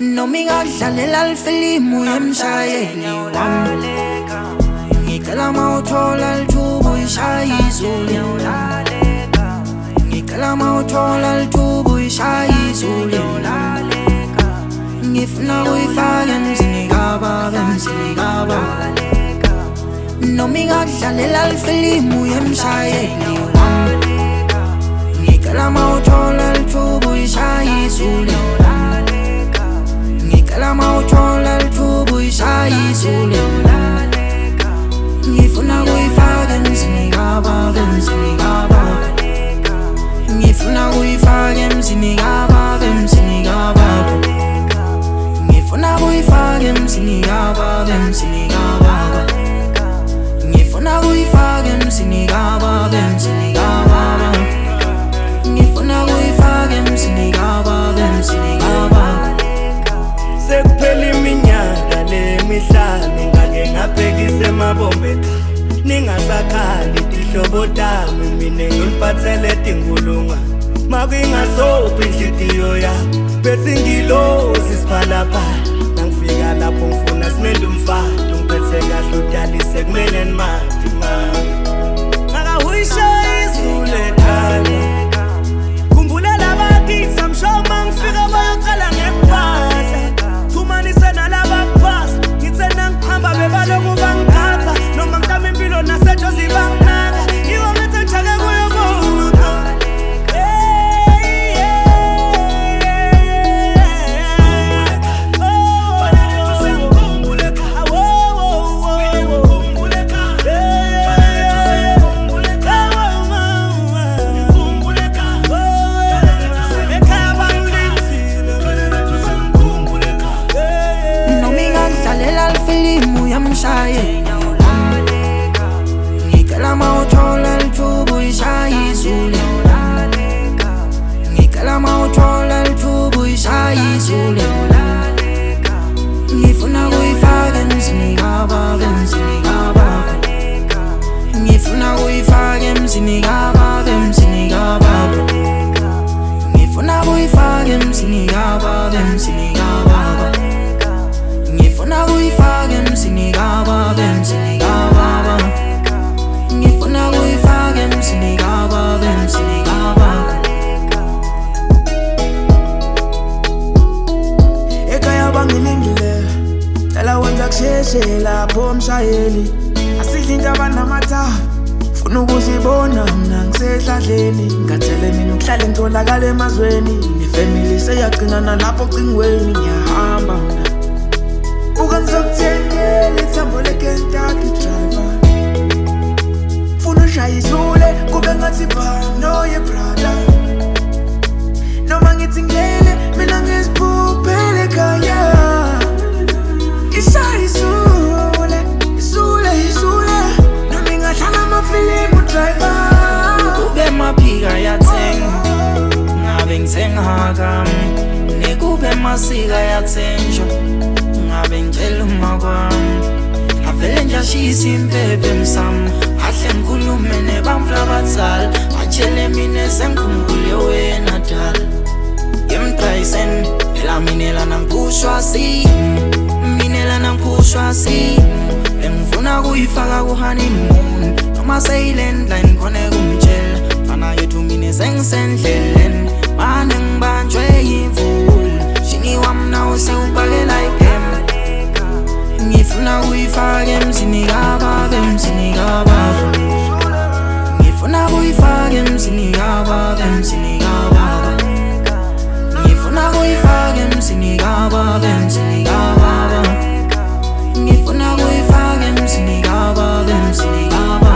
Noma ngadlalela alifilimu yemshayeli wami, ngicela mawuthola lithuba uyishaya izulu, ngicela mawuthola lithuba uyishaya izulu, ngifuna kuyifaka emzini kababa, emzini kababa. Noma ngadlalela alifilimu yemshayeli wami, ngicela mawuthola lithuba uyishaya izulu, ngicela mawuthola lithuba uyishaya izulu, ngifuna kuyifaka emzini kababa, emzini kababa. Ngifuna kuyifaka emzini kababa, emzini kababa. Ngifuna kuyifaka emzini kababa, emzini kababa. Ngifuna kuyifaka emzini kababa, emzini kababa. Ngifuna kuyifaka emzini kababa, emzini kababa. Sekuphela iminyaka lemihlanu ngake ngabhekisa emabombe, ningasakhali tihlobo tami, mina ngiliphathele tingulunga. Makungasophi inhliziyo yami, bese ngilozi siphalaphala. Nangifika lapho ngifuna simele umfati, ngiphethe kahle udalise kumele nimati mami. Ngakahuyisha izulu ekhaya, khumbula labakithi amshoma ngifika bayaqala ngempahla. Thumanise nalaba kuphasa, ngithe nangihamba bebaloku bangiphatha, noma ngitama impilo nasejozi banginaka, yiwo ngithi ngijake kuyo kodwa. Ngicela mawuthola lithuba uyishaya izulu, ngicela mawuthola lithuba uyishaya izulu, ngifuna kuyifaka emzini kababa, emzini kababa. Ngifuna kuyifaka emzini kababa, emzini kababa. Ngifuna kuyifaka emzini kababa, emzini kababa. Ngifuna kuyifaka emzini kababa, emzini kababa. Ngifuna kuyifaka emzini kababa, emzini kababa. Ekhaya bangilindile, cela wenza kusheshe lapho mshayeli. Asidli indaba namathafa, funa ukuzibona mina ngisedladleni. Ngathele mina ukuhlala ngitholakala emazweni, nefamily seyagcina nalapho ocingweni. Ngiyahamba mina ukangizokuthengela ithambo leKentucky driver, funa ushaya izule kube ngathi bhano ye brother. Noma ngithi ngilele mina ngiziphuphele ekhaya, ishaya izule, izule, izule. Nami ngadlala amafilimu driver, kube maphika yathenga, ngabe ngithenga kami, nekube masika yathenjwa, ngabe ngitshela uma kwami. Avele nje ashisa impepho emsamo, ahle ngikhulume nebantfu labadzala, atshele mina sengikhumbule wena dala. Ngemdrayiseni phela mina lana ngiphushwa simo, mina lana ngiphushwa simo. Bengifuna kuyifaka ku-honeymoon, noma seyilandline khona kumtshela, mfana yethu mina sengisendleleni, mane ngibanjwe yimvula, shini wami nawo sewubhakela igame. Ngifuna kuyifaka emzini kababa, emzini kababa. Ngifuna kuyifaka emzini kababa, emzini kababa. Ngifuna kuyifaka emzini kababa, emzini kababa. Ngifuna kuyifaka emzini kababa, emzini kababa.